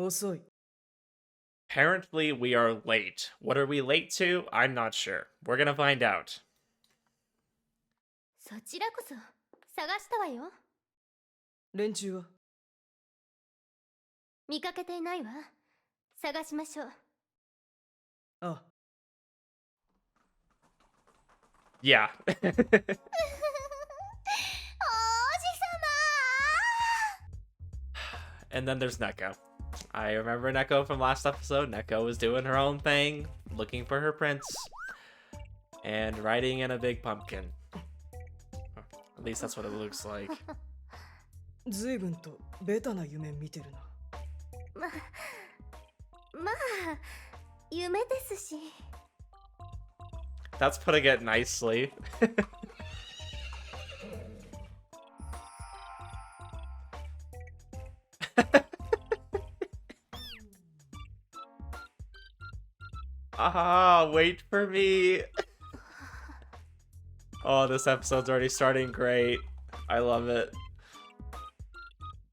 遅い。 Apparently, we are late. What are we late to? I'm not sure. We're gonna find out. そちらこそ探したわよ。連中は？見かけていないわ。探しましょう。ああ。Yeah. 王子様 And then there's Neko. I remember Neko from last episode. Neko was doing her own thing, looking for her prince, and riding in a big pumpkin. At least that's what it looks like. 随分とベタな夢見てるな。まあ夢ですし。 That's putting it nicely. Ah, wait for me. Oh, this episode's already starting great. I love it.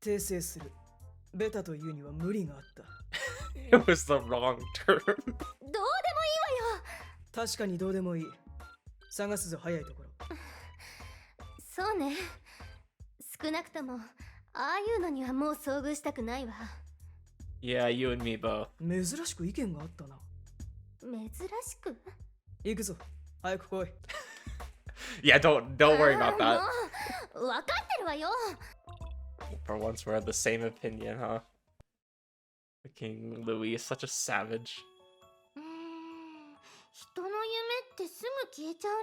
訂正する。ベタというには無理があった。It was the wrong term. どうでもいいわよ。確かにどうでもいい。探すぞ、早いところ。そうね。少なくともああいうのにはもう遭遇したくないわ。 Yeah, you and me both. 珍しく意見があったな。珍しく。行くぞ、早く来い。Yeah, don't worry about that. もう分かってるわよ。 For once, we're of the same opinion, huh? King Louis is such a savage. 人の夢ってすぐ消えちゃうね。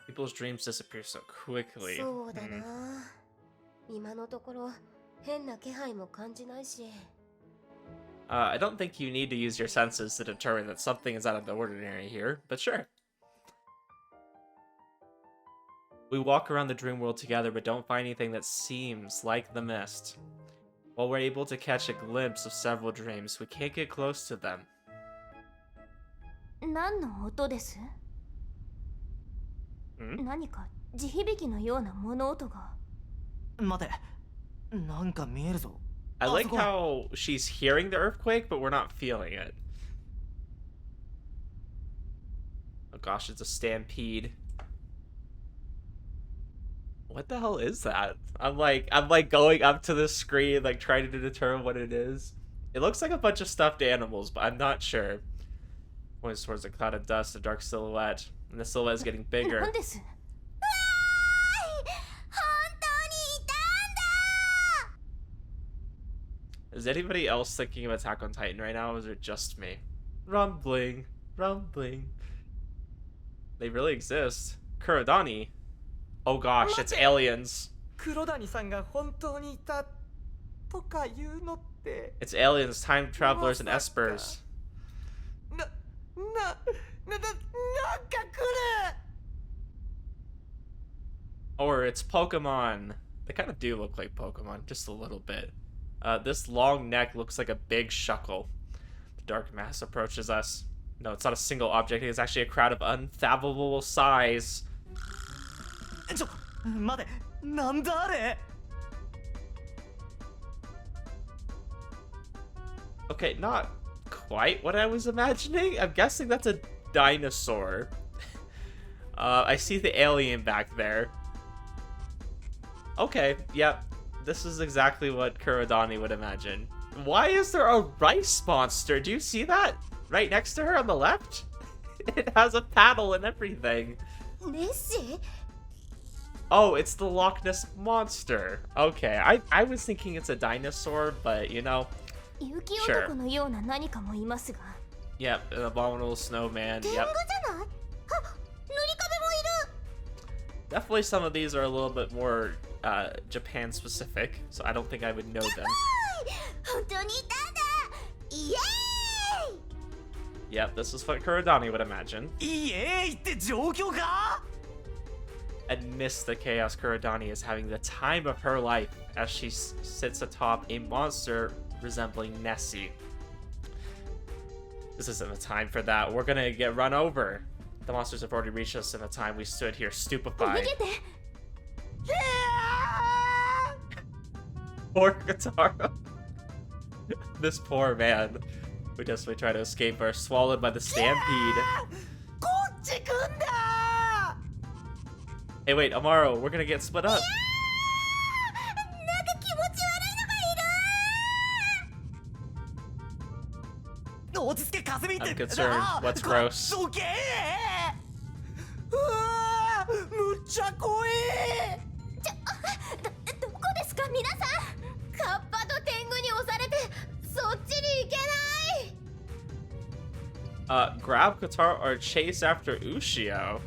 People's dreams disappear so quickly. そうだな。今のところ変な気配も感じないし。 I don't think you need to use your senses to determine that something is out of the ordinary here, but sure. We walk around the dream world together, but don't find anything that seems like the mist. While we're able to catch a glimpse of several dreams, we can't get close to them. 何の音です？ 何か地響きのような物音が。待て、なんか見えるぞ。 I like how she's hearing the earthquake, but we're not feeling it. Oh gosh, it's a stampede. What the hell is that? I'm like going up to the screen, like trying to determine what it is. It looks like a bunch of stuffed animals, but I'm not sure. Points towards a cloud of dust, a dark silhouette, and the silhouette is getting bigger. 何です？ Is anybody else thinking of Attack on Titan right now, or is it just me? Rumbling, rumbling. They really exist. Kurodani. Oh gosh, it's aliens. 黒谷さんが本当にいたとか言うのって。 It's aliens, time travelers, and espers. なんか来る。 Or it's Pokemon. They kind of do look like Pokemon, just a little bit. This long neck looks like a big shuckle. The dark mass approaches us. No, it's not a single object. It's actually a crowd of unfathomable size. 待て、なんだあれ。 Okay, not quite what I was imagining. I'm guessing that's a dinosaur. I see the alien back there. Okay, yep. This is exactly what Kurodani would imagine. Why is there a rice monster? Do you see that? Right next to her on the left? It has a paddle and everything. Oh, it's the Loch Ness Monster. Okay, I was thinking it's a dinosaur, but you know, sure. Yep, an abominable snowman. Yep. Definitely some of these are a little bit more Japan specific, so I don't think I would know them. Yep, this is what Kurodani would imagine. Amidst the chaos, Kurodani is having the time of her life as she sits atop a monster resembling Nessie. This isn't the time for that. We're gonna get run over. The monsters have already reached us in the time we stood here stupefied. Poor Katara. This poor man who desperately tried to escape are swallowed by the stampede. こっち来んだ Hey, wait, Omaru, we're gonna get split up. なんか気持ち悪いのがいる落ち着けかすみって I'm concerned. What's gross? どけうわーむっちゃ怖えどこですか皆さん。カッパと天狗に押されてそっちに行けない。 Grab Katara or chase after Ushio?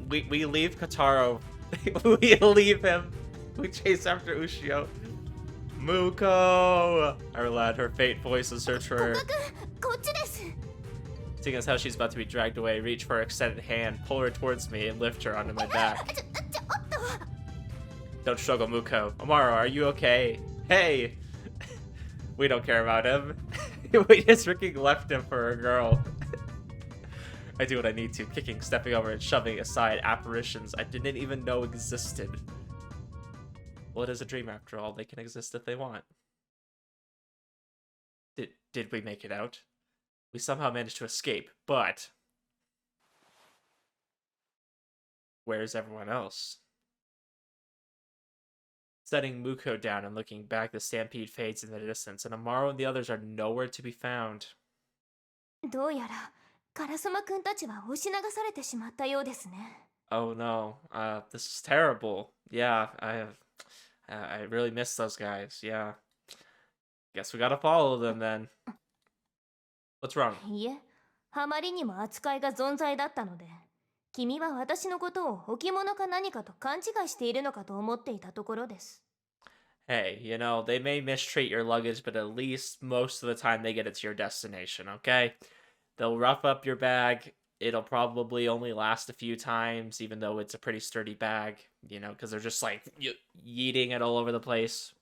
We leave Kataro. We leave him. We chase after Ushio. Muko! Our lad, her faint voice and search for her. こっちです。 Seeing as how she's about to be dragged away, reach for her extended hand, pull her towards me, and lift her onto my back. ちょっと。 Don't struggle, Muko. Omaru, are you okay? Hey! We don't care about him. We just freaking left him for a girl. I do what I need to, kicking, stepping over, and shoving aside apparitions I didn't even know existed. Well, it is a dream after all. They can exist if they want. Did we make it out? We somehow managed to escape, but... where's everyone else? Setting Muko down and looking back, the stampede fades in the distance, and Omaru and the others are nowhere to be found. どうやらカラスマくんたちは押し流されてしまったようですね。 Oh no, this is terrible. Yeah, I really miss those guys. Yeah. Guess we gotta follow them then. What's wrong? いえ、あまりにも扱いが存在だったので、君は私のことを置物か何かと勘違いしているのかと思っていたところです。 Hey, you know, they may mistreat your luggage, but at least most of the time they get it to your destination, okay? They'll rough up your bag. It'll probably only last a few times, even though it's a pretty sturdy bag, you know, because they're just like yeeting it all over the place.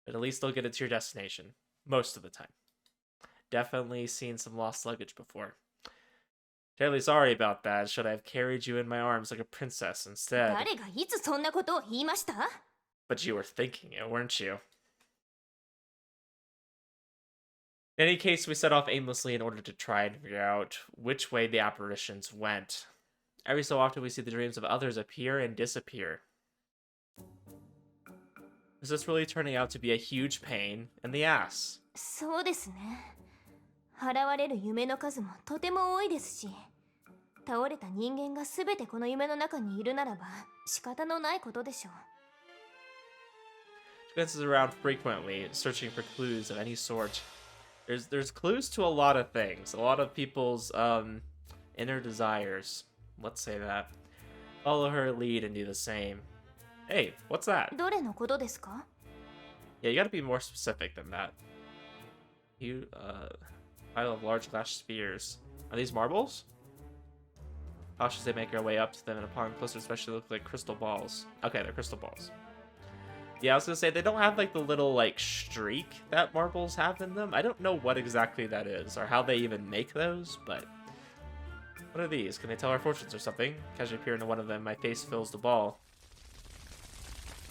But at least they'll get it to your destination, most of the time. Definitely seen some lost luggage before. Terribly sorry about that. Should I have carried you in my arms like a princess instead? 誰がいつそんなことを言いました？ But you were thinking it, weren't you? In any case, we set off aimlessly in order to try and figure out which way the apparitions went. Every so often we see the dreams of others appear and disappear. Is this really turning out to be a huge pain in the ass? そうですね。現れる夢の数もとても多いですし、倒れた人間が全てこの夢の中にいるならば仕方のないことでしょう。 She glances around frequently, searching for clues of any sort. There's clues to a lot of things, a lot of people's inner desires. Let's say that. Follow her lead and do the same. Hey, what's that? どれのことですか？ Yeah, you gotta be more specific than that. Pile of large glass spheres. Are these marbles? Cautiously make our way up to them, and upon closer inspection, they look like crystal balls. Okay, they're crystal balls. Yeah, I was gonna say, they don't have, like, the little, like, streak that marbles have in them. I don't know what exactly that is, or how they even make those, but... What are these? Can they tell our fortunes or something? Casually peer into one of them, my face fills the ball.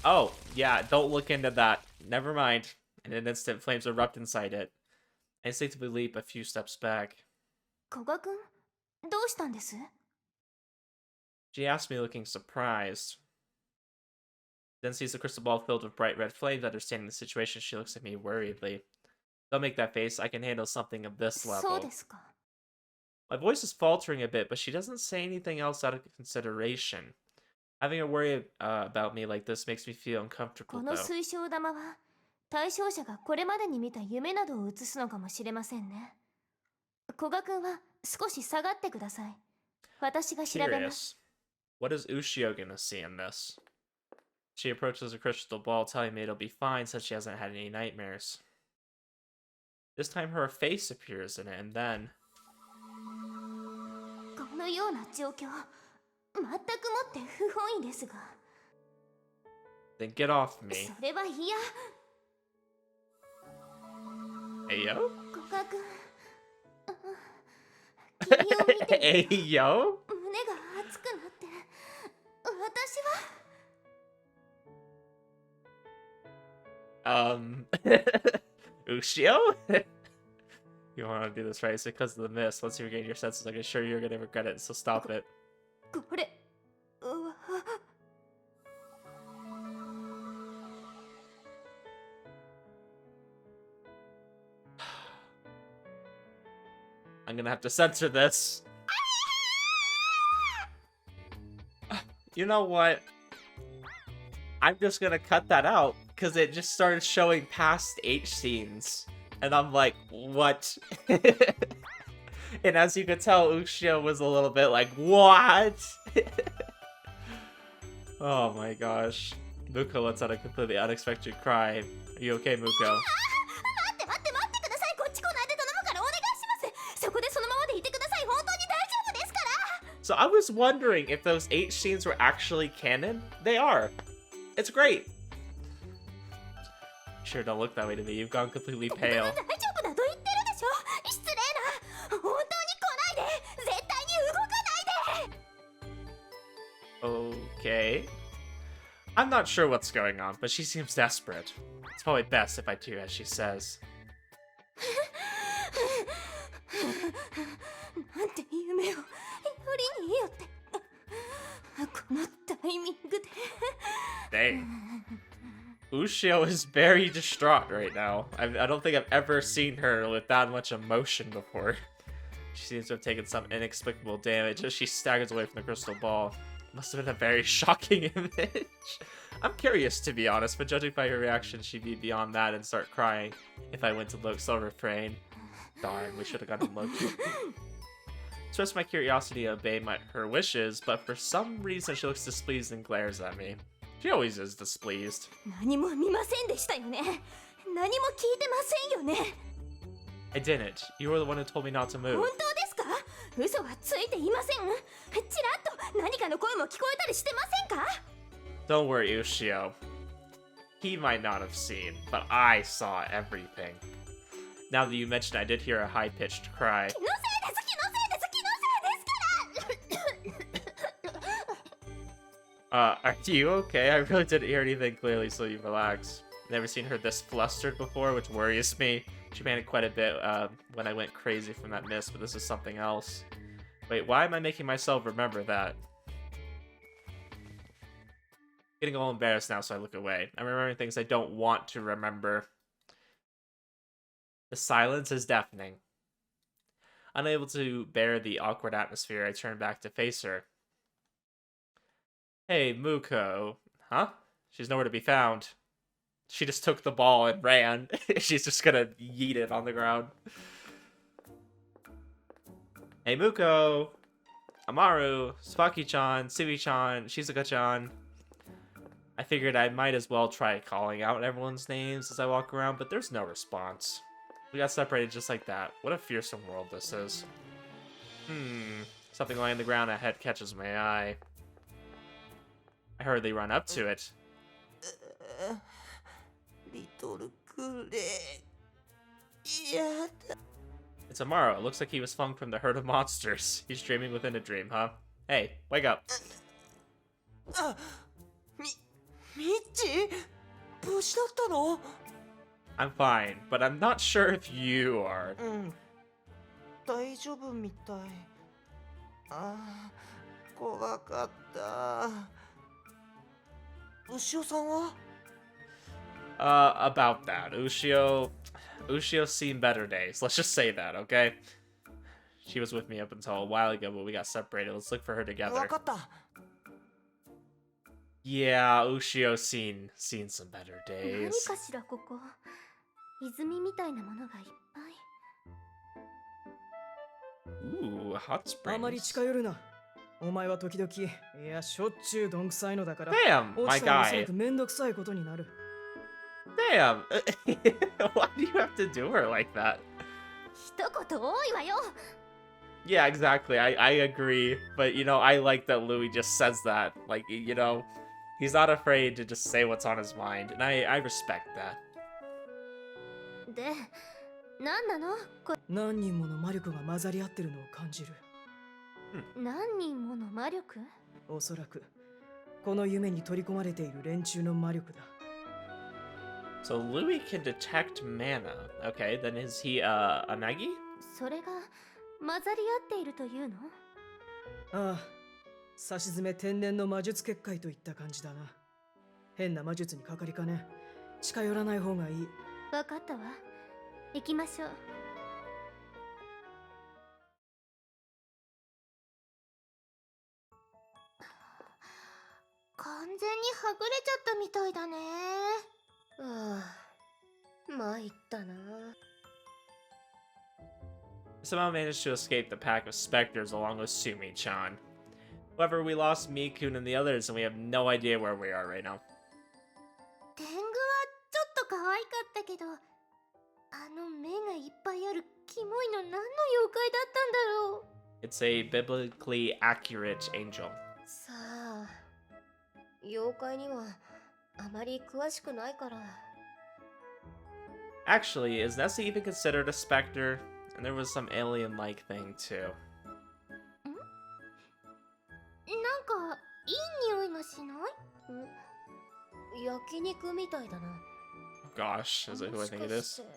Oh, yeah, don't look into that. Never mind. In an instant, flames erupt inside it. I instinctively leap a few steps back. 古賀くん、どうしたんです？ She asked me, looking surprised. Then sees the crystal ball filled with bright red flames. Understanding the situation, she looks at me worriedly. Don't make that face. I can handle something of this そう level. ですか。 My voice is faltering a bit, but she doesn't say anything else out of consideration. Having her worry about me like this makes me feel こ uncomfortable, の though. 水晶玉は対象者がこれまでに見た夢などを映すのかもしれませんね。古賀くんは少し下がってください。私が調べます。 Serious. What is Ushio gonna see in this? She approaches the crystal ball, telling me it'll be fine since she hasn't had any nightmares. This time her face appears in it, and then... このような状況、全くもって不本意ですが。 Then get off me. それは嫌。 Hey, yo? 古賀くん、君を見て Hey, yo? 胸が熱くなって、私は Ushio? You want to do this right? It's because of the mist. Once you regain your senses, I can assure you you're gonna regret it, so stop it. これは I'm gonna have to censor this. You know what? I'm just gonna cut that out because it just started showing past H scenes. And I'm like, what? And as you could tell, Ushio was a little bit like, what? Oh my gosh. Muko lets out a completely unexpected cry. Are you okay, Muko? 待って待って待ってください。こっち来ないで頼むからお願いします。そこでそのままでいてください。本当に大丈夫ですから。 So I was wondering if those H scenes were actually canon. They are. It's great. Sure, don't look that way to me. You've gone completely pale. 大丈夫だと言ってるでしょ。失礼な。本当に来ないで。絶対に動かないで。 Okay. I'm not sure what's going on, but she seems desperate. It's probably best if I do as she says. なんて夢をよりによってこのタイミングで Dang. Ushio is very distraught right now. I don't think I've ever seen her with that much emotion before. She seems to have taken some inexplicable damage as she staggers away from the crystal ball. Must have been a very shocking image. I'm curious, to be honest, but judging by her reaction, she'd be beyond that and start crying if I went to look so refrain. Darn, we should have gone and looked. Express my curiosity and obey her wishes, but for some reason she looks displeased and glares at me. She always is displeased. 何も見ませんでしたよね。何も聞いてませんよね。 I didn't. You were the one who told me not to 本 move. 当ですか？嘘はついていません。ちらっと何かの声も聞こえたりしてませんか？ Don't worry, Ushio. He might not have seen, but I saw everything. Now that you mention it, I did hear a high-pitched cry. 気のせいです気のせいです気のせいですから。 Are you okay? I really didn't hear anything clearly, so you relax. Never seen her this flustered before, which worries me. She panicked quite a bit when I went crazy from that mist, but this is something else. Wait, why am I making myself remember that? Getting a little embarrassed now, so I look away. I'm remembering things I don't want to remember. The silence is deafening. Unable to bear the awkward atmosphere, I turn back to face her. Hey, Muko. Huh? She's nowhere to be found. She just took the ball and ran. She's just gonna yeet it on the ground. Hey, Muko. Omaru, Spaki-chan, Sui-chan, Shizuka-chan. I figured I might as well try calling out everyone's names as I walk around, but there's no response. We got separated just like that. What a fearsome world this is. Something lying on the ground ahead catches my eye. I hurriedly run up to it. Little Kure. Yeah. It's Omaru. It looks like he was flung from the herd of monsters. He's dreaming within a dream, huh? Hey, wake up. Michi? 無事だったの? I'm fine, but I'm not sure if you are. 大丈夫みたい。怖かった。牛尾さんは? About that. Ushio's seen better days. Let's just say that, okay? She was with me up until a while ago, but we got separated. Let's look for her together. わかった。 Yeah, Ushio's seen some better 何 days. かしらここ。泉みたいなものがいっぱい。 Ooh, hot あまり springs. 近寄るな。お前は時々、いや、しょっちゅうどんくさいのだから。 Damn, 落 my ちたらおそら guy. くめんどくさいことになる。 Damn. Why do you have to do her like that? 一言多いわよ。 Yeah, exactly. I agree. But, you know, I like that Louis just says that. Like, you know, he's not afraid to just say what's on his mind. And I respect that. で、何なの？何人もの魔力が混ざり合ってるのを感じる。何人もの魔力？おそらく、この夢に取り込まれている連中の魔力だ。So Louis can detect mana. Okay, then is he a Nagi? それが混ざり合っているというの？ああ、さしずめ天然の魔術結界といった感じだな。変な魔術にかかりかね。近寄らない方がいい。わかったわ。行きましょう。完全にはぐれちゃったみたいだね。参ったな。Somehow managed to escape the pack of specters along with Sumi-chan. However, we lost Mikun and the others, and we have no idea where we are right now. 天狗はちょっと可愛かったけど、あの目がいっぱいあるキモいの何の妖怪だったんだろう。 It's a biblically accurate angel. さあ、妖怪にはあまり詳しくないから。 Actually, is Nessie even considered a specter? And there was some alien-like thing too. なんかいい匂いがしない？焼肉みたいだな。 Gosh, is it who I think it もしかし is? て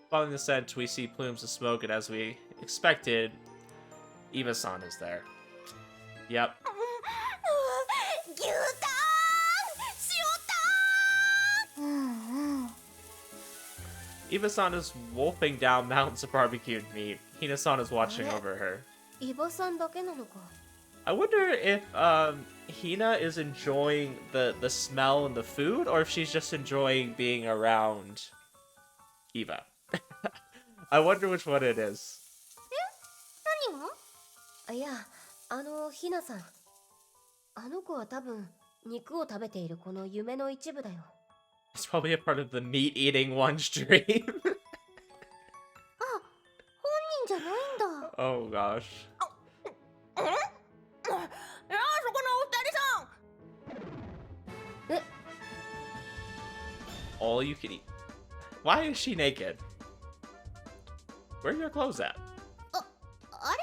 Following the scent, we see plumes of smoke, and as we expected, Eva-san is there. Yep. 牛タン、塩タン。Eva-san is wolfing down mountains of barbecued meat. Hina-san is watching What? over her. イバさんだけなのか。 I wonder if Hina is enjoying the smell and the food, or if she's just enjoying being around Eva. I wonder which one it is. 何が？いや、ひなさん。あの子は多分肉を食べているこの夢の一部だよ。 It's probably a part of the meat-eating one's dream. あ、本人じゃないんだ。 Oh gosh. そこのお二人さん。え、 All you can eat. Why is she naked? Where are your clothes at? あれ？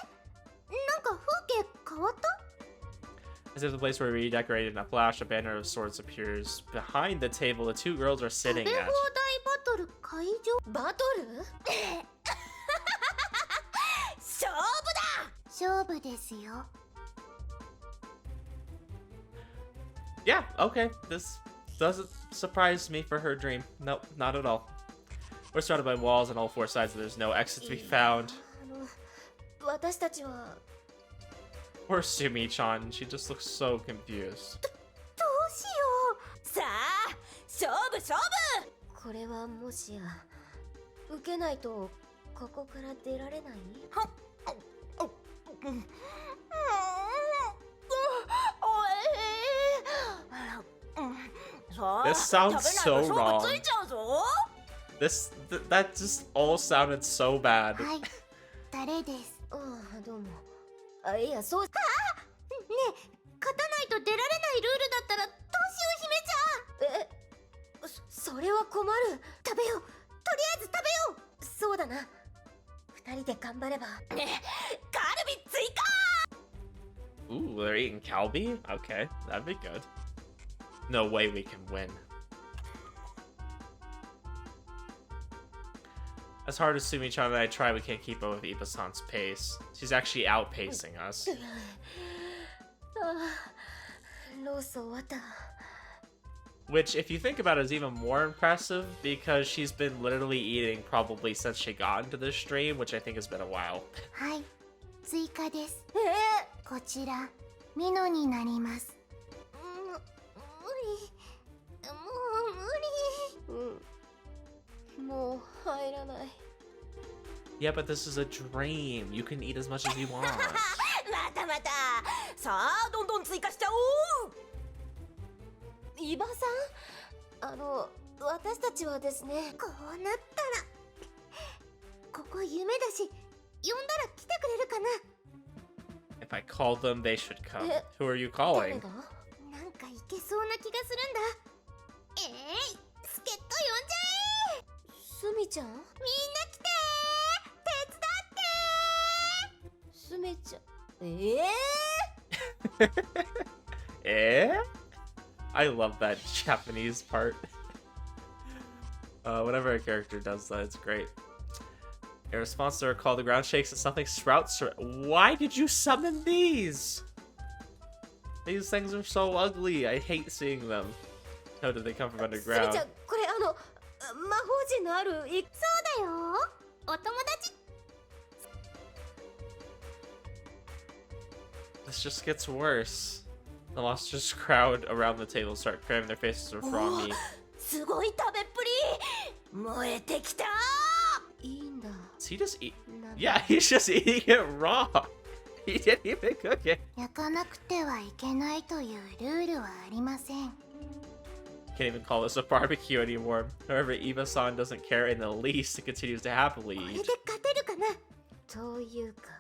なんか風景変わった？ As if the place were redecorated, in a flash, a banner of sorts appears behind the table the two girls are 食べ sitting 放題 at. バトル会場？バトル？勝負だ。勝負ですよ。 Yeah, okay. This doesn't surprise me for her dream. Nope, not at all. We're surrounded by walls on all four sides, and there's no exit to be found. 私たちは Poor Sumi-chan, she just looks so confused. どうしよう。さあ、勝負勝負。これはもしや受けないとここから出られない？ This sounds so wrong. That just all sounded so bad. はい、誰です。ああ、どうも。あ、いや、そう。ああ、ねえ、勝たないと出られないルールだったらどうしよう、姫ちゃん。それは困る。食べよう。とりあえず食べよう。そうだな。二人で頑張れば。カルビ追加。 Ooh, they're eating Calbee? Okay, that'd be good. No way we can win. As hard as Sumi-chan and I try, we can't keep up with Iba-san's pace. She's actually outpacing us. ロース終わった。 Which, if you think about it, is even more impressive because she's been literally eating probably since she got into this stream, which I think has been a while. はい、追加です。こちら、ミノになります。もう入らない。 Yeah, but this is a dream. You can eat as much as you want. またまた。さあ、どんどん追加しちゃおう。伊庭さん、私たちはですね、こうなったらここ夢だし、呼んだら来てくれるかな。 If I call them, they should come. Eh, Who are you 誰 calling? が？なんかいけそうな気がするんだ。助っ人呼んじゃえ。すみちゃん？みんな来てー。手伝ってー。すみちゃん。Eh? I love that Japanese part. Whenever a character does that, it's great. In response to her call, the ground shakes and something sprouts. Why did you summon these? These things are so ugly. I hate seeing them. How did they come from それ underground? じゃこれ魔法陣のあるそうだよお友達 This just gets worse. The monsters crowd around the table, start cramming their faces with raw meat. すごい食べっぷり燃えてきたいいんだ Does he just eat? なんだ Yeah, he's just eating it raw. He didn't even cook it. 焼かなくてはいけないというルールはありません Can't even call this a barbecue anymore. However, Eva-san doesn't care in the least and continues to happily これ eat. で勝てるかなというか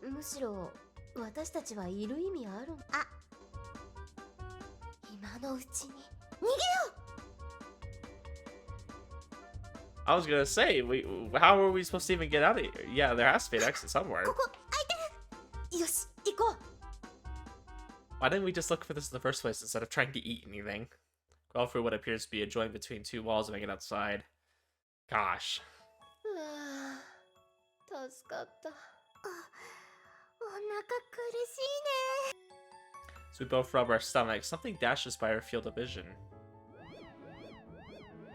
むしろ私たちはいる意味あるあ今のうちに逃げよう I was gonna say, how are we supposed to even get out of here? Yeah, there has to be an exit somewhere. ここ空いてるよし行こう Why didn't we just look for this in the first place instead of trying to eat anything? Crawl through what appears to be a joint between two walls and make it outside. Gosh. 助かったお腹苦しいね So we both rub our stomachs. Something dashes by our field of vision.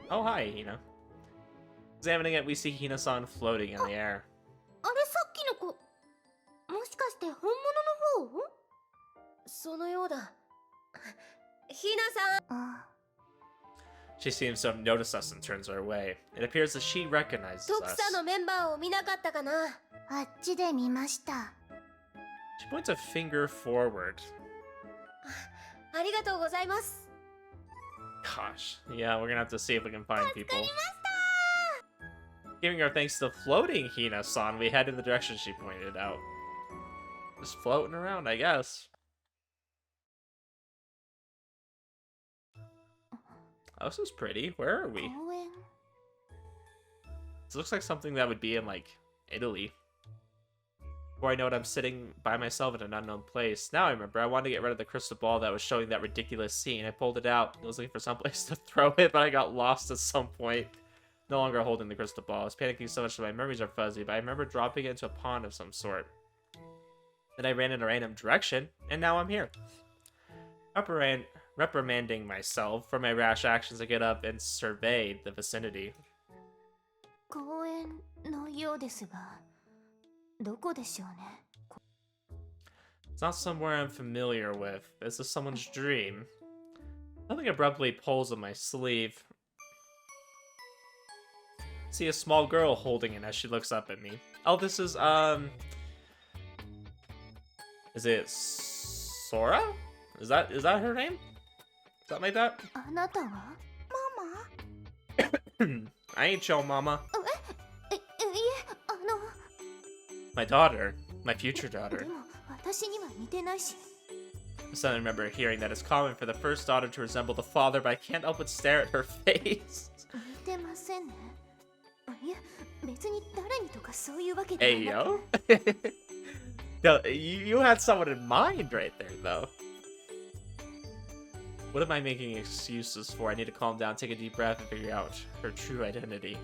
Oh, hi, Hina. Examining it, we see Hina-san floating in the air. あれさっきの子もしかして本物の方そのようだひなさん She seems to have noticed us and turns our way. It appears that she recognizes 徳 us. さんのメンバーを見なかったかなあっちで見ました She points a finger forward. ありがとうございます Gosh. Yeah, we're gonna have to see if we can find people. Giving our thanks to the floating Hina-san, we head in the direction she pointed out. Just floating around, I guess. Oh, this is pretty. Where are we? 公園 This looks like something that would be in, like, Italy. Before I know it, I'm sitting by myself in an unknown place. Now I remember, I wanted to get rid of the crystal ball that was showing that ridiculous scene. I pulled it out. I was looking for some place to throw it, but I got lost at some point. No longer holding the crystal ball. I was panicking so much that my memories are fuzzy, but I remember dropping it into a pond of some sort. Then I ran in a random direction, and now I'm here. Reprimanding myself for my rash actions, I get up and survey the vicinity. 公園のようですがどこでしょうね It's not somewhere I'm familiar with. This is someone's dream. Something abruptly pulls on my sleeve. See a small girl holding it as she looks up at me. Oh, this is, is it Sora? Is that her name? Something like that? あなたはママ I ain't your mama. いえ My daughter. My future daughter. でも私には似てないし I suddenly remember hearing that it's common for the first daughter to resemble the father, but I can't help but stare at her face. 似てませんねいや別に誰にとかそういうわけで Hey, はなく yo. No, you had someone in mind right there, though. What am I making excuses for? I need to calm down, take a deep breath, and figure out her true identity.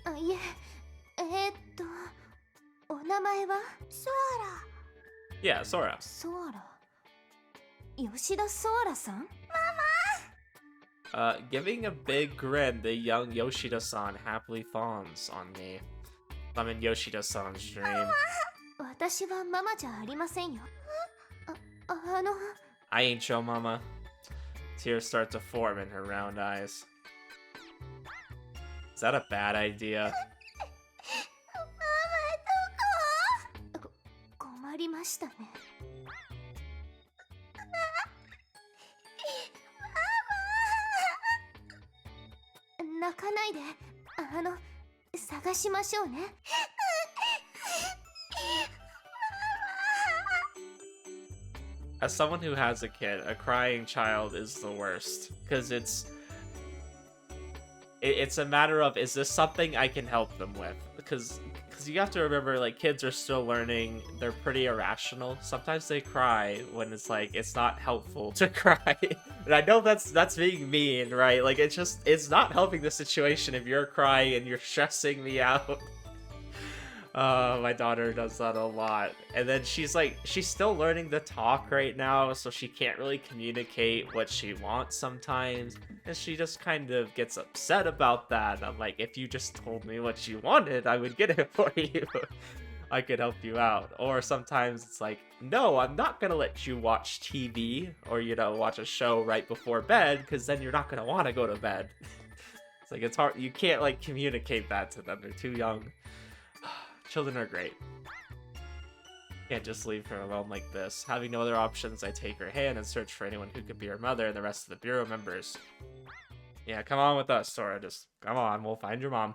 あいえお名前はソ Yeah, Sora. ソアラ吉田ソアラさん Giving a big grin, the young Yoshida-san happily fawns on me. I'm in Yoshida-san's dream. 私はママじゃありませんよ I ain't your mama. Tears start to form in her round eyes. Is that a bad idea? 困りましたね泣かないで探しましょうね As someone who has a kid, a crying child is the worst. Because it's a matter of, is this something I can help them with? Because because you have to remember, like, kids are still learning. They're pretty irrational. Sometimes they cry when it's like it's not helpful to cry. And I know that's being mean, right? Like, it's not helping the situation if you're crying and you're stressing me out. My daughter does that a lot. And then she's still learning to talk right now, so she can't really communicate what she wants sometimes. And she just kind of gets upset about that. I'm like, if you just told me what you wanted, I would get it for you. I could help you out. Or sometimes it's like, no, I'm not gonna let you watch TV or, you know, watch a show right before bed, because then you're not gonna want to go to bed. It's like, it's hard. You can't, like, communicate that to them. They're too young. Children are great. Can't just leave her alone like this. Having no other options, I take her hand and search for anyone who could be her mother and the rest of the bureau members. Yeah, come on with us, Sora. Just come on, we'll find your mom.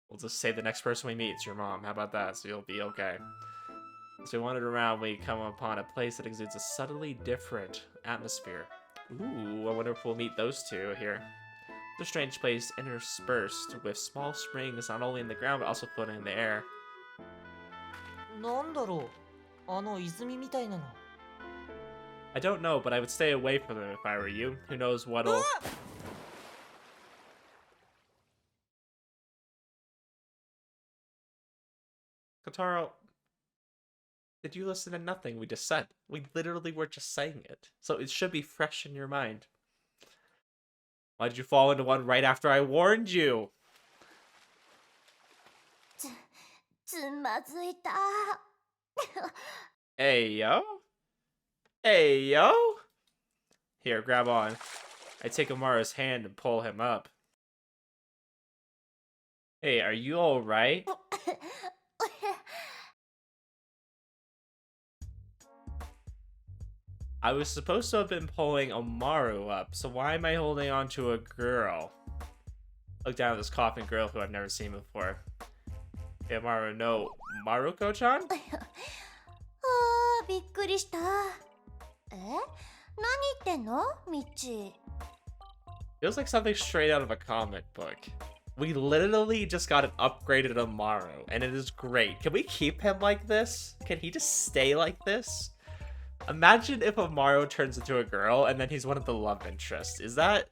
We'll just say the next person we meet is your mom. How about that? So you'll be okay. As we wandered around, we come upon a place that exudes a subtly different atmosphere. Ooh, I wonder if we'll meet those two here. It's a strange place interspersed with small springs not only in the ground but also floating in the air. なんだろうあの泉みたいなの I don't know, but I would stay away from them if I were you. Who knows what'll... Kotaro, did you listen to nothing we just said? We literally were just saying it. So it should be fresh in your mind. Why did you fall into one right after I warned you? つまずいた Hey, yo? Hey, yo? Here, grab on. I take Omaru's hand and pull him up. Hey, are you alright? I was supposed to have been pulling Omaru up, so why am I holding on to a girl? Look down at this coughing girl who I've never seen before. Hey, Omaru, no. Maruko-chan? あーびっくりしたえ何言ってんのミッチ Feels like something straight out of a comic book. We literally just got an upgraded Omaru, and it is great. Can we keep him like this? Can he just stay like this? Imagine if Omaru turns into a girl, and then he's one of the love interests. Is that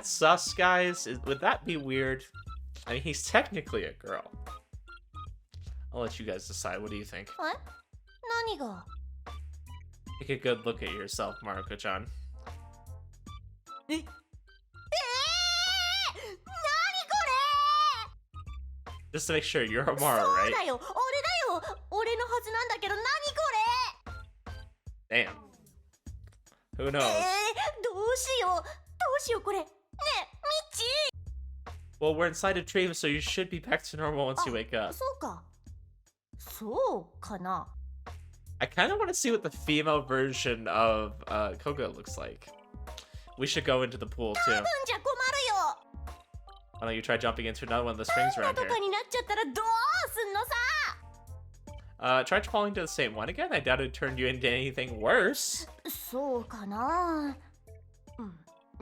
sus, guys? Would that be weird? I mean, he's technically a girl. I'll let you guys decide. What do you think? え何が Take a good look at yourself, Maruko-chan. 何こ Just to make sure, you're れ Omaru, そう right? だよ俺だよ俺のはずなんだけど何こ Damn. Who れ knows? どうしようどうしようこれねえミッチ Well, we're inside a dream, so you should be back to normal once you wake up. そうかそうかな I kind of want to see what the female version of Koga looks like. We should go into the pool, too. うんじゃ困るよ Why don't you try jumping into another one of the springs 女 around と here? かになっちゃったらどうすんのさ Try falling to the same one again? I doubt it turned you into anything worse. そうかなう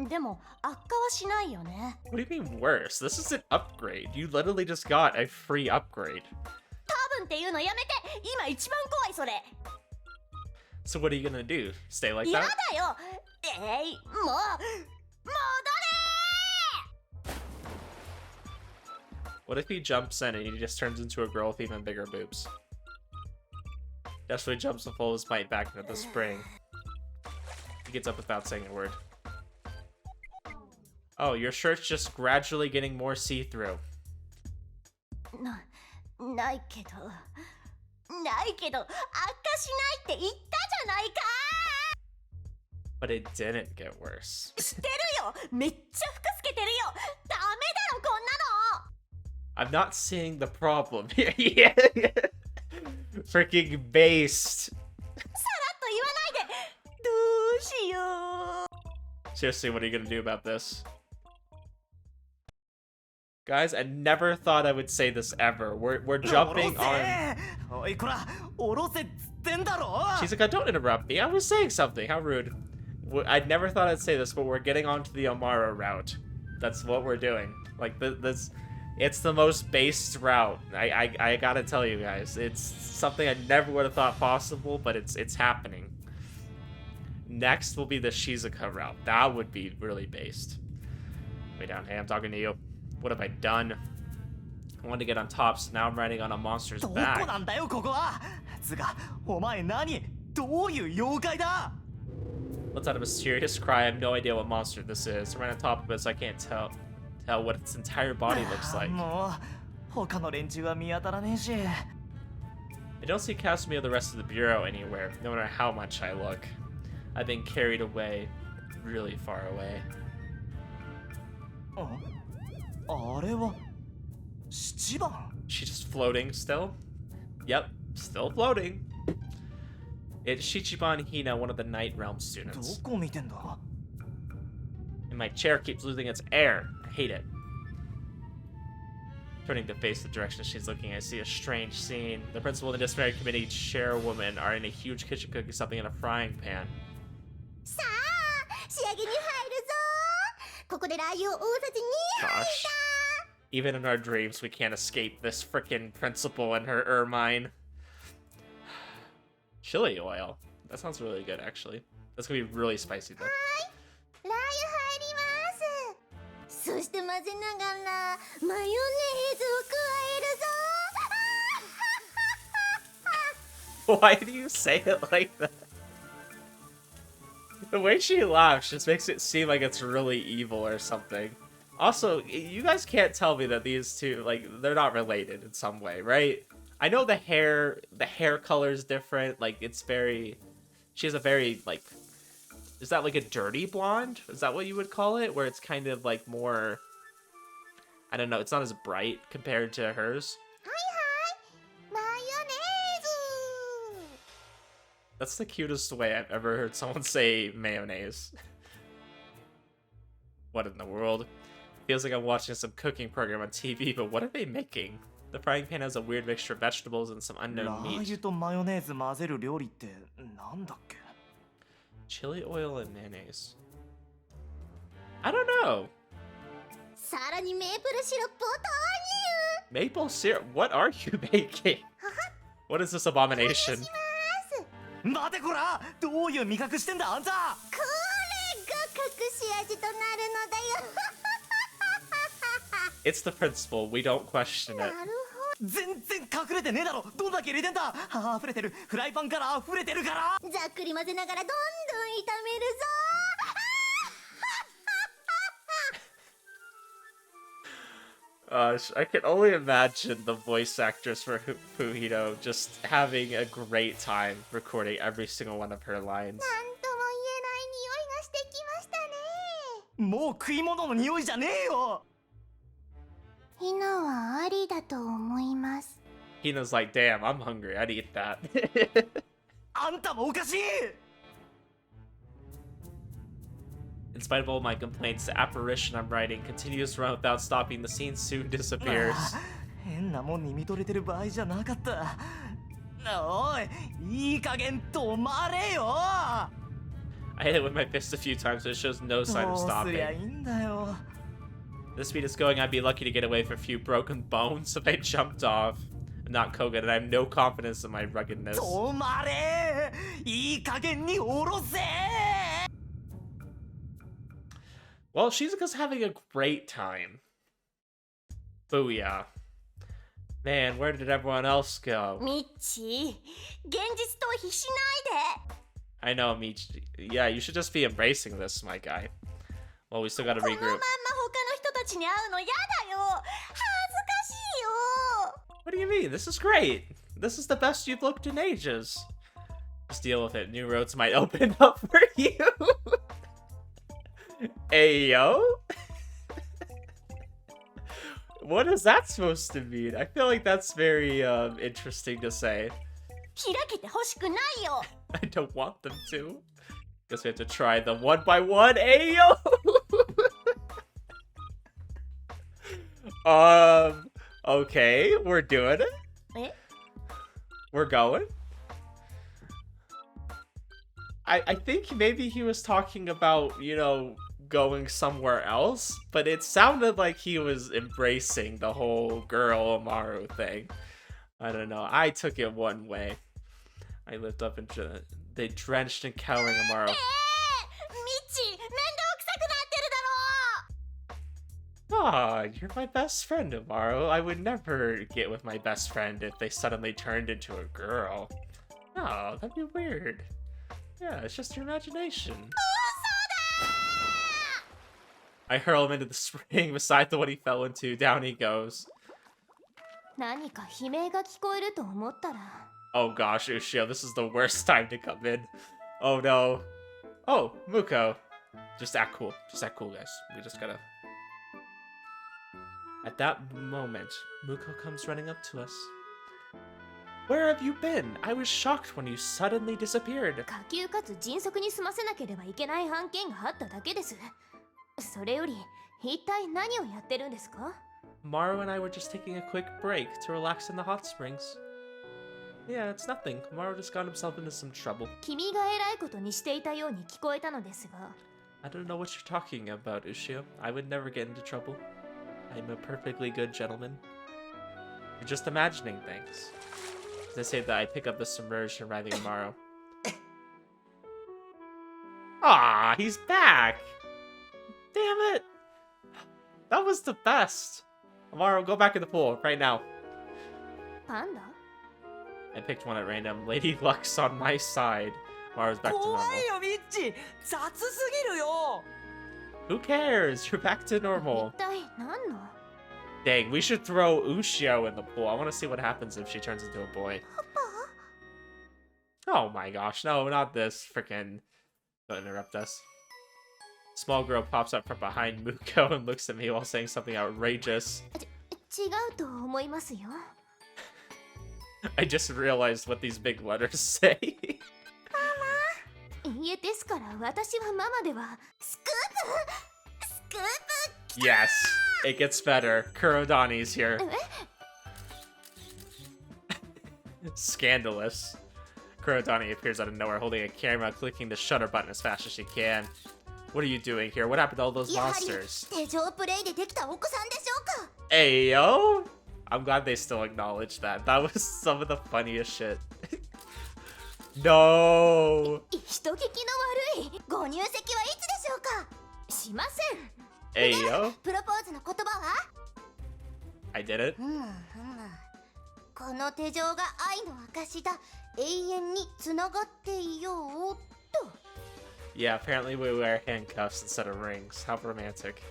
んでも悪化はしないよね What do you mean worse? This is an upgrade. You literally just got a free upgrade. 多分っていうのやめて今一番怖いそれ So what are you gonna do? Stay like や that? だよもう戻 What if he jumps in and he just turns into a girl with even bigger boobs? Desperately jumps with full his might back into the spring. He gets up without saying a word. Oh, your shirt's just gradually getting more see-through. ないけどないけど悪化しないって言ったじゃないか But it didn't get worse. してるよめっちゃ服つけてるよダメだろこんなの I'm not seeing the problem here. Yeah. Freaking based. さらっと言わないでどうしよう Seriously, what are you gonna do about this? Guys, I never thought I would say this ever. We're jumping on... おいこらおろせっつってんだろ She's like, don't interrupt me. I was saying something. How rude. I never thought I'd say this, but we're getting onto the Omaru route. That's what we're doing. Like, this It's the most based route. I gotta tell you guys, it's something I never would have thought possible, but it's happening. Next will be the Shizuka route. That would be really based. Way down. Hey, I'm talking to you. What have I done? I wanted to get on top, so now I'm riding on a monster's どこ back. なんだよここは。つかお前何どういう妖怪だ。 Let's out a mysterious cry. I have no idea what monster this is. I'm right on top of it, so I can't tell what its entire body looks like. もう他の連中は見当たらねえし。 I don't see Casimir or the rest of the bureau anywhere, no matter how much I look. I've been carried away, really far away. あれは七番。 She's just floating still? Yep, still floating. It's Shichiban Hina, one of the Night Realm ど students. こ見てんだ。 And my chair keeps losing its air. I hate it. Turning to face the direction she's looking, I see a strange scene. The principal and the disciplinary committee chairwoman are in a huge kitchen cooking something in a frying pan. さあ仕上げに入るぞ。ここでラー油を大さじ2入 Gosh. った。 Even in our dreams, we can't escape this frickin' principal and her ermine. Chili oil. That sounds really good, actually. That's gonna be really spicy, though. ラー油入ります。そして混ぜながらマヨネーズを加えるぞ。 Why do you say it like that? The way she laughs just makes it seem like it's really evil or something. Also, you guys can't tell me that these two, like, they're not related in some way, right? I know the hair color is different. Like, it's very... She has a very, like... Is that like a dirty blonde? Is that what you would call it? Where it's kind of like more... I don't know, it's not as bright compared to hers. マヨネーズ。 That's the cutest way I've ever heard someone say mayonnaise. What in the world? Feels like I'm watching some cooking program on TV, but what are they making? The frying pan has a weird mixture of vegetables and some ラ unknown ー meat. 油とマヨネーズ混ぜる料理ってなんだっけ。 Chili oil and mayonnaise. I don't know. さらにメープルシロップを投 Maple syrup? What are you making? What is this abomination? 入します。待てこら、どういう味覚してんだあんた。これが隠し味となるのだよ。 It's the principal. We don't question な it. るほ全然隠れてねえだろ。どんだけ入れてんだ。あ溢れてる。フライパンから溢れてるから。ど。ざっくり混ぜながらどんどん炒めるぞ。 I can only imagine the voice actress for Fuhito just having a great time recording every single one of her lines. なんとも言えない匂いがしてきましたね。もう食い物の匂いじゃねえよ。ヒナはありだと思います。 Hina's like, damn, I'm hungry. I'd eat that. あんたもおかしい。 In spite of all my complaints, the apparition I'm writing continues to run without stopping. The scene soon disappears. 変なもんに見とれてる場合じゃなかった。おい、いい加減止まれよ。 I hit it with my fist a few times, but it shows no sign ど of うすりゃ stopping. いいんだよ。 The speed it's going, I'd be lucky to get away for a few broken bones if I jumped off. I'm not Koga, and I have no confidence in my ruggedness. 止まれ。いい加減に下ろせ。 Well, Shizuka's having a great time. Booyah. Man, where did everyone else go? ミッチー、現実逃避しないで。 I know, Michi. Yeah, you should just be embracing this, my guy. Well, we still gotta このまんま他 regroup. の人たちに会うのやだよ。恥ずかしいよ。 What do you mean? This is great. This is the best you've looked in ages. Just deal with it. New roads might open up for you. Ayo? What is that supposed to mean? I feel like that's very interesting to say. 開けてほしくないよ。 I don't want them to. Guess we have to try them one by one. Ayo! Okay, we're doing it. え We're going. I think maybe he was talking about, you know, going somewhere else, but it sounded like he was embracing the whole girl Omaru thing. I don't know. I took it one way. I lived up in they drenched and cowering Omaru. ミッチ面倒くさくなってるだろ Ah, you're my best friend, Omaru. I would never get with my best friend if they suddenly turned into a girl. No, that'd be weird. Yeah, it's just your imagination. I hurl him into the spring beside the one he fell into. Down he goes. 何か悲鳴が聞こえると思ったら Oh gosh, Ushio, this is the worst time to come in. Oh no. Oh, Muko. Just act cool. Just act cool, guys. We just gotta... At that moment, Muko comes running up to us. Where have you been? I was shocked when you suddenly disappeared. 下級かつ迅速に済ませなければいけない案件があっただけです。それより一体何をやってるんですか Maru and I were just taking a quick break to relax in the hot springs. Yeah, it's nothing. Maru just got himself into some trouble. 君が偉いことにしていたように聞こえたのですが I don't know what you're talking about, Ushio. I would never get into trouble. I'm a perfectly good gentleman. You're just imagining things. They say that I pick up the submersion riding Omaru. Ah, he's back! Damn it! That was the best! Omaru, go back in the pool, right now. パンダ I picked one at random. Lady Luck's on my side. Omaru's back to 怖 normal. いよミッチ、雑すぎるよ。 Who cares? You're back to 一 normal. 体何の Dang, we should throw Ushio in the pool. I want to see what happens if she turns into a boy. Oh my gosh, no, not this. Frickin'. Don't interrupt us. Small girl pops up from behind Muko and looks at me while saying something outrageous. 違うと思いますよ I just realized what these big letters say. いえですから私はママではスクープ Yes, it gets better. Kurodani's here. Scandalous. Kurodani appears out of nowhere holding a camera, clicking the shutter button as fast as she can. What are you doing here? What happened to all those やはり monsters? 手錠プレイでできたお子さんでしょうか Ayo! I'm glad they still acknowledged that. That was some of the funniest shit. No! 人聞きの悪いご入籍はいつでしょうかしません Ayo! プロポーズの言葉は I did it. この手錠が愛の証だ永遠につながっていようと Yeah, apparently we wear handcuffs instead of rings. How romantic.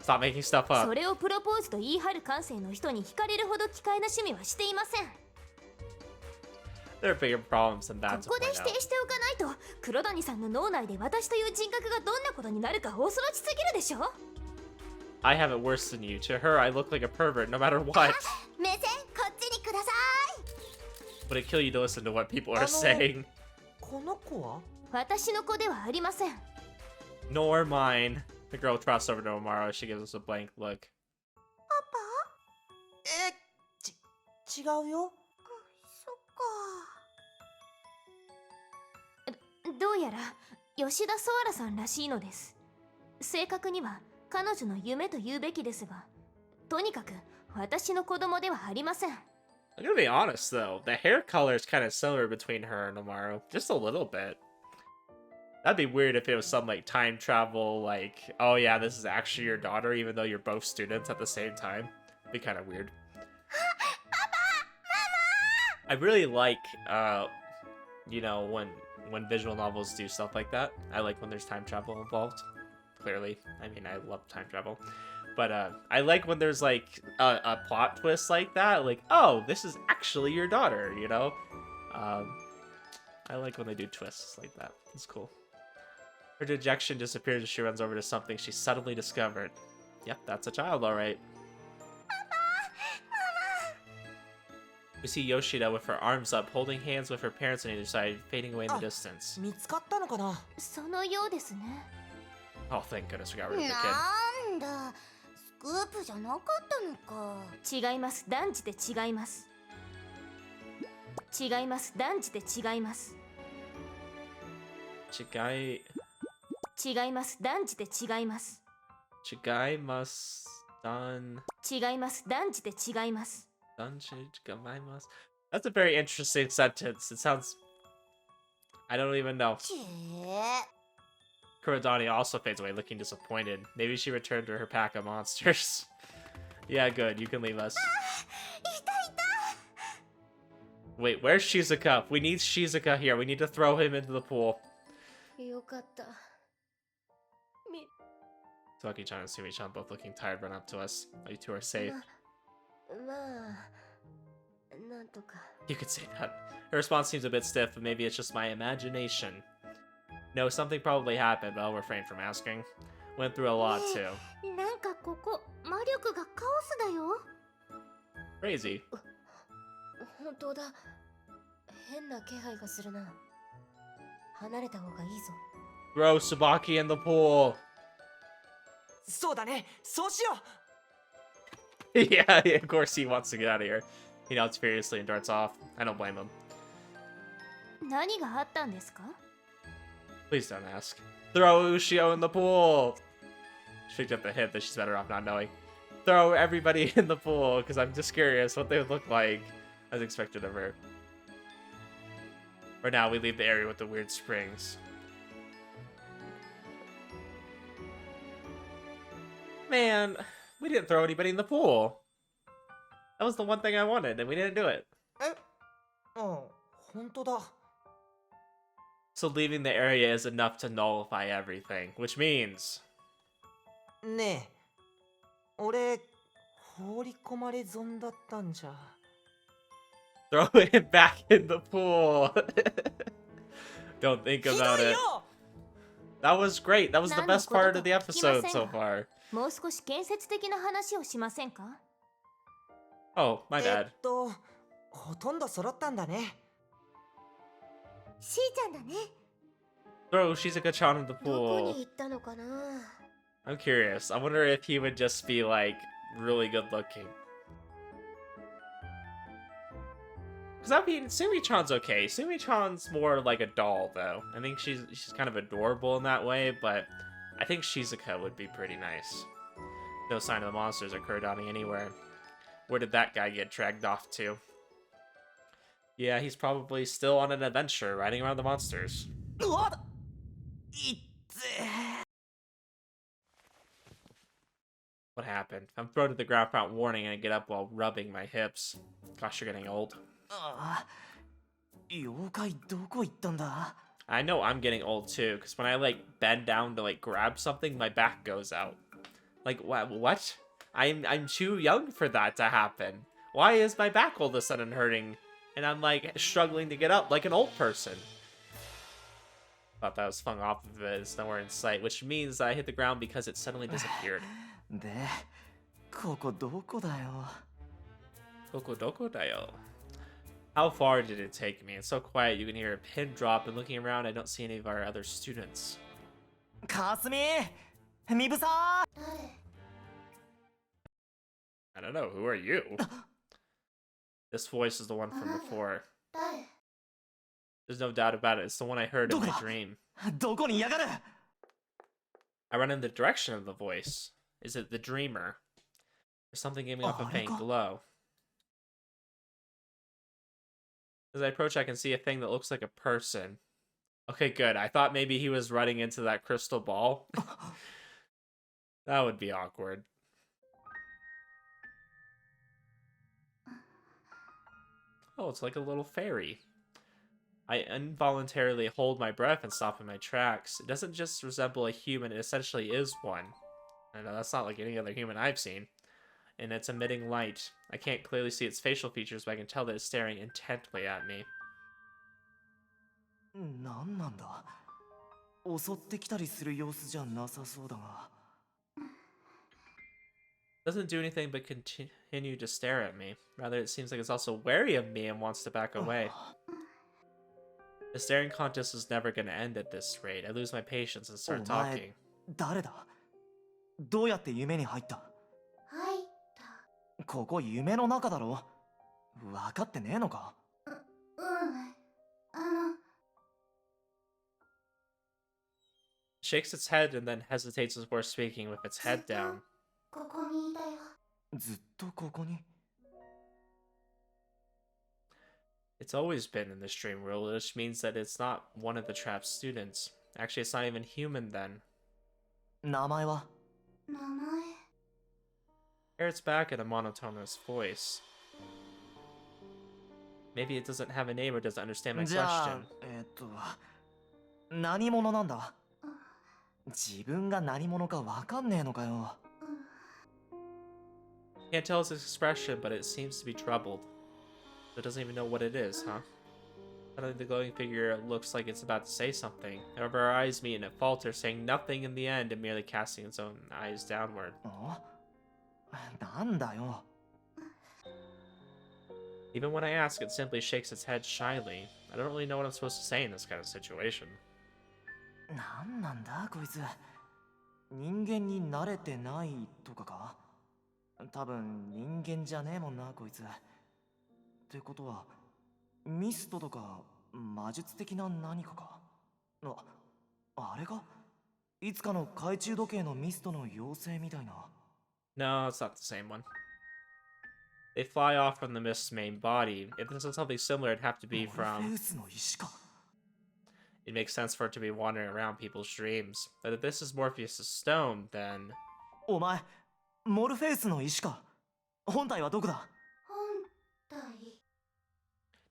Stop making stuff up. それをプロポーズと言い張る感性の人に惹かれるほど奇怪な趣味はしていません There are bigger problems than that to ここで point 否 out. 定しておかないと黒谷さんの脳内で私という人格がどんなことになるか恐ろしすぎるでしょ I have it worse than you. To her, I look like a pervert no matter what. 目線こっちにくださ Would it kill you to listen to what people are saying? この子は？い私の子ではありません Nor mine. The girl trusts over to Omaru as she gives us a blank look. 違うよ。そっかどうやら吉田ソアラさんらしいのです正確には彼女の夢と言うべきですがとにかく私の子供ではありません I'm gonna be honest though, the hair color is kind of similar between her and Omaru. Just a little bit. That'd be weird if it was some like time travel, like, oh yeah, this is actually your daughter even though you're both students at the same time. Be kind of weird. I really like, you know, when visual novels do stuff like that. I like when there's time travel involved. Clearly, I mean, I love time travel. But I like when there's like a plot twist like that. Like, oh, this is actually your daughter, you know? I like when they do twists like that. It's cool. Her dejection disappears as she runs over to something she suddenly discovered. Yep, that's a child, alright. We see Yoshida with her arms up, holding hands with her parents on either side, fading away in the distance. 見つかったのかな？そのようですね Oh, thank goodness we got rid of the kid. なんだスクープじゃなかったのか違います断じて違います違います断じて違います Chigai... 違います。断じて違います。 Chigai must done. 違います。断じて違います。 That's a very interesting sentence. It sounds. I don't even know. ちぇ Kurodani also fades away, looking disappointed. Maybe she returned to her pack of monsters. Yeah, good. You can leave us. Wait, where's Shizuka? We need Shizuka here. We need to throw him into the pool. よかった。 Toki-chan and Sumi-chan both looking tired run up to us. You two are safe. まあ、なんとか。 You could say that. Her response seems a bit stiff, but maybe it's just my imagination. No, something probably happened, but I'll refrain from asking. Went through a lot, too. なんかここ、魔力がカオスだよ。 Crazy. 本当だ。変な気配がするな。離れた方がいいぞ。 Throw Tsubaki in the pool. そうだね、そうしよう。 Yeah, of course he wants to get out of here. He nods furiously and darts off. I don't blame him. 何があったんですか？ Please don't ask. Throw Ushio in the pool! She picked up the hint that she's better off not knowing. Throw everybody in the pool, because I'm just curious what they would look like, as expected of her. For now, we leave the area with the weird springs. Man, we didn't throw anybody in the pool. That was the one thing I wanted, and we didn't do it. え、あ、本当だ。 So leaving the area is enough to nullify everything, which means... ねえ、俺、放り込まれ損だったんじゃ。 Throw it back in the pool. Don't think about it. That was great. That was the best part of the episode so far. もう少し建設的な話をしませんか？ Oh, my bad. ほとんど揃ったんだね。しーちゃんだね。 Throw Shizuka-chan in the どこ pool. に行ったのかな？ I'm curious. I wonder if he would just be, like, really good looking. Because, I mean, Sumi-chan's okay. Sumi-chan's more like a doll, though. I think she's kind of adorable in that way, but I think Shizuka would be pretty nice. No sign of the monsters or Kurodani anywhere. Where did that guy get dragged off to? Yeah, he's probably still on an adventure, riding around the monsters. うわっ、いっつ。 What happened? I'm thrown to the ground without warning and I get up while rubbing my hips. Gosh, you're getting old. ああ、妖怪どこ行ったんだ？ I know I'm getting old too, because when I like bend down to like grab something, my back goes out. Like what? I'm too young for that to happen. Why is my back all of a sudden hurting? And I'm like struggling to get up like an old person. Thought that was flung off of it. It's nowhere in sight, which means I hit the ground because it suddenly disappeared. で、ここどこだよ。 Doko dayo. How far did it take me? It's so quiet you can hear a pin drop, and looking around I don't see any of our other students. かすみ、みぶさん。 I don't know, who are you? This voice is the one from before. There's no doubt about it, it's the one I heard in my dream. どこにいやがる？ I run in the direction of the voice. Is it the dreamer? There's something giving off a faint glow. As I approach, I can see a thing that looks like a person. Okay, good. I thought maybe he was running into that crystal ball. That would be awkward. Oh, it's like a little fairy. I involuntarily hold my breath and stop in my tracks. It doesn't just resemble a human, it essentially is one. I know that's not like any other human I've seen. And it's emitting light. I can't clearly see its facial features, but I can tell that it's staring intently at me. なんなんだ。襲ってきたりする様子じゃなさそうだが。 Doesn't do anything but continue to stare at me. Rather, it seems like it's also wary of me and wants to back away. The staring contest is never going to end at this rate. I lose my patience and start talking. 誰だ？どうやって夢に入った？ 入った。 ここ夢の中だろ？分かってねえのか？ うん。shakes its head and then hesitates before speaking with its head down. ここにいたよ。ずっとここに。 It's always been in this dream world, which means that it's not one of the trapped students. Actually, it's not even human then. 名前は？ 名前。 Parrots back in a monotonous voice. Maybe it doesn't have a name or doesn't understand my じゃあ question. 何者なんだ？自分が何者かわかんねえのかよ。 Can't tell its expression, but it seems to be troubled. It doesn't even know what it is, huh? Suddenly the glowing figure looks like it's about to say something. However, our eyes meet and it falters, saying nothing in the end and merely casting its own eyes downward. なんだよ。 Even when I ask, it simply shakes its head shyly. I don't really know what I'm supposed to say in this kind of situation. なんだこいつ。人間に慣れてないとかか？多分人間じゃねえもんなこいつ。ってことはミストとか魔術的な何かか？あれか？いつかの懐中時計のミストの妖精みたいな。 No, it's not the same one. They fly off from the mist's main body. If this is something similar, it'd have to be モルフェ from... ウスの石か。 It makes sense for it to be wandering around people's dreams. But if this is Morpheus' stone, then... お前モルフェウスの石か。本体はどこだ？ 本体。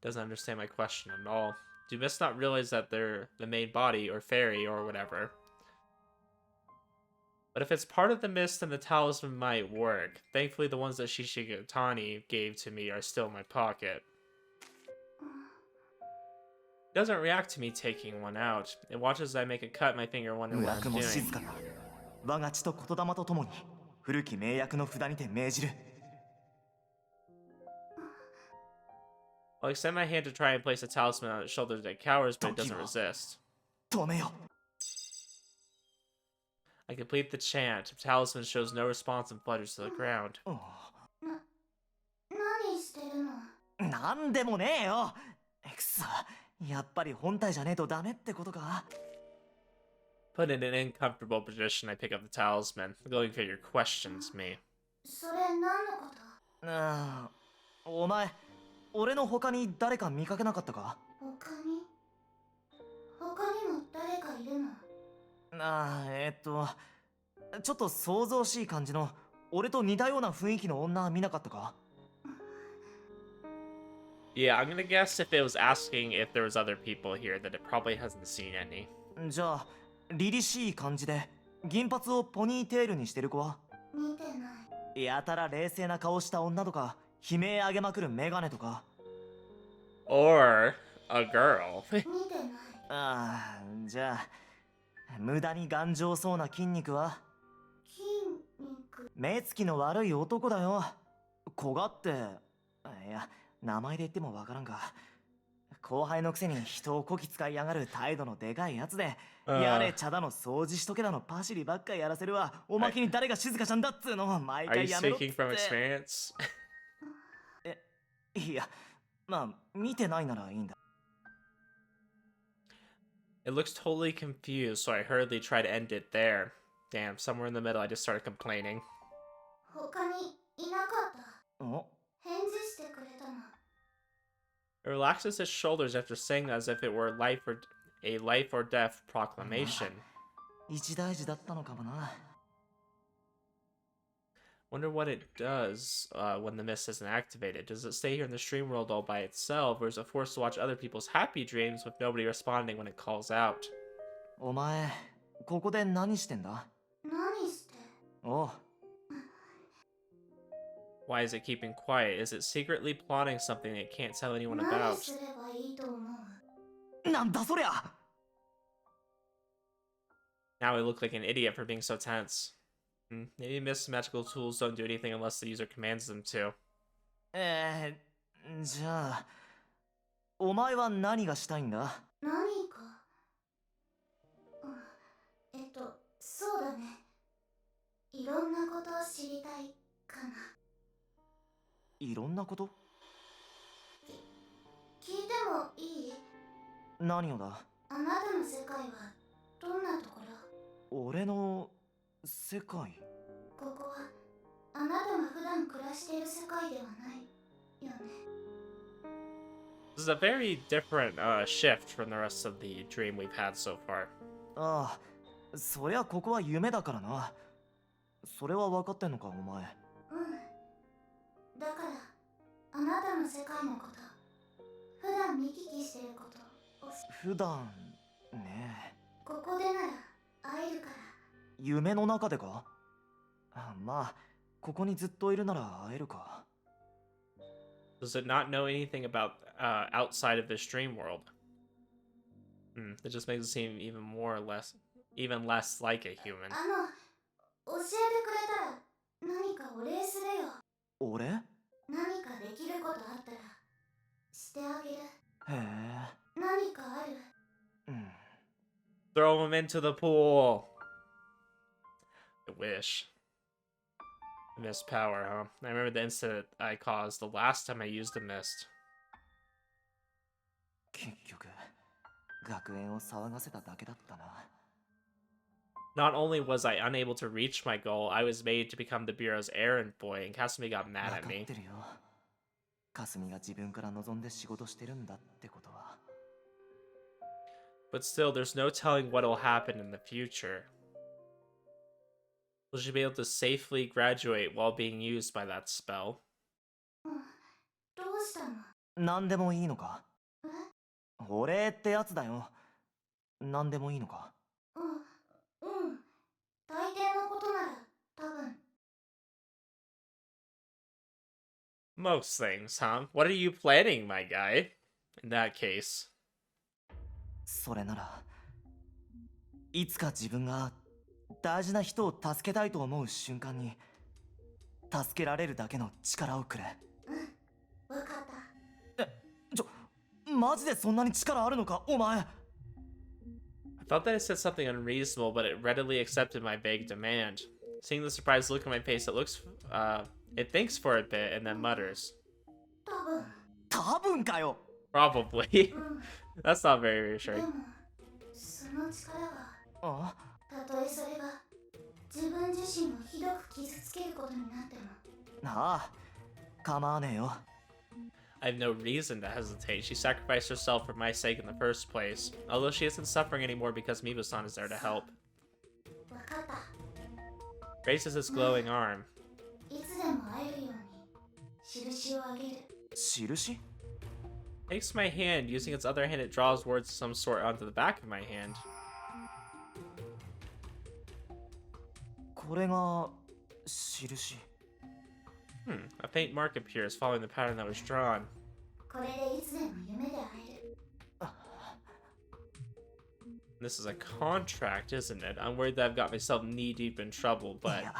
Doesn't understand my question at all. Do Mists not realize that they're the main body, or fairy, or whatever? But if it's part of the mist, then the talisman might work. Thankfully, the ones that Shishigatani gave to me are still in my pocket. It doesn't react to me taking one out. It watches as I make a cut in my finger, wondering what 役 I'm も doing. 静かな。我が血と言霊とともに古き名役の札にて命じる。 I'll extend my hand to try and place a talisman on its shoulders that cowers, but it doesn't resist. 止めよ。 I complete the chant. The talisman shows no response and flutters to the ground. 何してるの？なんでもねえよ。くそ、やっぱり本体じゃねえとダメってことか。 Put in an uncomfortable position, I pick up the talisman. The glowing figure questions me. それ何のこと？お前、俺の他に誰か見かけなかったか？他にも誰かいるの？ちょっと想像しい感じの俺と似たような雰囲気の女見なかったか？ Yeah, I'm gonna guess if it was asking if there was other people here, that it probably hasn't seen any. じゃあ凛々しい感じで銀髪をポニーテールにしてる子は？見てない。やたら冷静な顔した女とか悲鳴上げまくるメガネとか。 Or a girl. 見てない。じゃあ無駄に頑丈そうな筋肉は？筋肉。目つきの悪い男だよ。小がって、いや名前で言ってもわからんか。後輩のくせに人をこき使いやがる態度のでかいやつで、やれ茶だの掃除しとけだのパシリばっかやらせるわ。おまけに誰が静かちゃんだっつうの毎 Are you 回やめろっつっ speaking from て。 experience? いや、まあ見てないならいいんだ。 It looks totally confused, so I hurriedly try to end it there. Damn, somewhere in the middle I just started complaining. 他にいなかった。お、返事してくれたの。 It relaxes its shoulders after saying as if it were a life or death proclamation. 一大事だったのかもな。 Wonder what it does when the mist isn't activated. Does it stay here in the stream world all by itself, or is it forced to watch other people's happy dreams with nobody responding when it calls out? お前、ここで何してんだ？何して？おう。 Why is it keeping quiet? Is it secretly plotting something it can't tell anyone 何 about? すればいいと思う？なんだそりゃ。 Now I look like an idiot for being so tense. Maybe Mist's magical tools don't do anything unless the user commands them to. じゃあ、お前は何がしたいんだ？何か。そうだね。いろんなことを知りたいかな。いろんなこと？聞いてもいい？何をだ？あなたの世界はどんなところ？俺の世界。ここはあなたが普段暮らしている世界ではないよね。 This is a very different shift from the rest of the dream we've had so far. ああ、そりゃここは夢だからな。それは分かってんのかお前。うん。だからあなたの世界のこと、普段見聞きしてることを普段ね。ここでなら会えるから。夢の中でか？まあここにずっといるなら会えるか。 Does it not know anything about outside of this dream world? It just makes it seem even less like a human. 教えてくれたら何かお礼するよ。俺？へ何かできることあったらしてあげる。え。何かある？うん。 Throw him into the pool. I wish. Mist power, huh? I remember the incident I caused the last time I used a mist. 結局学園を騒がせただけだったな。 Not only was I unable to reach my goal, I was made to become the Bureau's errand boy, and Kasumi got mad 分 at かっ me. てるよ。かすみが自分から望んで仕事してるんだってことは。 But still, there's no telling what will happen in the future. Will she be able to safely graduate while being used by that spell? どうしたの？何でもいいのか？え？お礼ってやつだよ。何でもいいのか？大抵のことなら多分。 Most things, huh? What are you planning, my guy? In that case. それならいつか自分が大事な人を助けたいと思う瞬間に助けられるだけの力をくれ。わかった。マジでそんなに力あるのかお前。 I thought that I said something unreasonable, but it readily accepted my vague demand. Seeing the surprised look on my face, it thinks for a bit and then mutters. 多分かよ。 Probably. That's not very で reassuring. もその力があ？たとえそれが自分自身をひどく傷つけることになっても。ああ、構わねえよ。 I have no reason to hesitate. She sacrificed herself for my sake in the first place. Although she isn't suffering anymore because Mibo-san is there to help. わかった。 Raises his glowing arm. いつでも会えるように印をあげる。印？ Takes my hand. Using its other hand, it draws words of some sort onto the back of my hand. これが印。A faint mark appears following the pattern that was drawn. これでいつでも夢で会える。 This is a contract, isn't it? I'm worried that I've got myself knee-deep in trouble, い but や、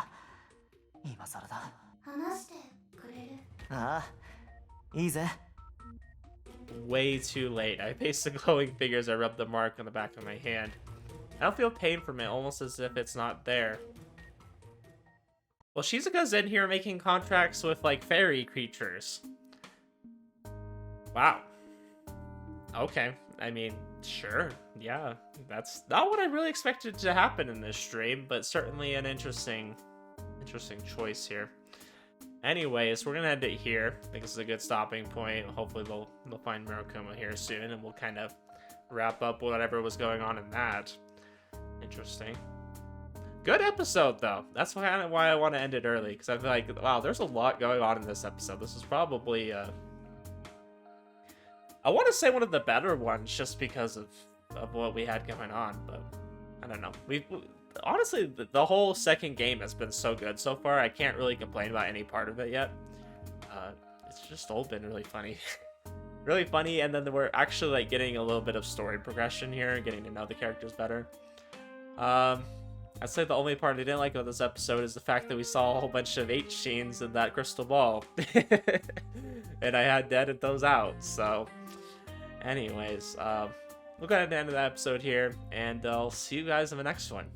今更だ。話してくれる？ああ、いいぜ。 way too late. I face the glowing figure as I rub the mark on the back of my hand. I don't feel pain from it, almost as if it's not there. Well, Shizuka's in here making contracts with, like, fairy creatures. Wow. Okay. I mean, sure. Yeah. That's not what I really expected to happen in this stream, but certainly an interesting choice here. Anyways, we're gonna end it here. I think this is a good stopping point. Hopefully they'll find Murokuma here soon, and we'll kind of wrap up whatever was going on in that. Interesting. Good episode, though. That's kind of why I want to end it early, because I feel like, wow, there's a lot going on in this episode. This is probably, I want to say one of the better ones, just because of what we had going on, but I don't know. Honestly, the whole second game has been so good so far. I can't really complain about any part of it yet. It's just all been really funny. Really funny, and then we're actually, like, getting a little bit of story progression here, getting to know the characters better. I'd say the only part I didn't like about this episode is the fact that we saw a whole bunch of H scenes in that crystal ball. And I had to edit those out, so... Anyways, we'll go ahead and end the episode here, and I'll see you guys in the next one.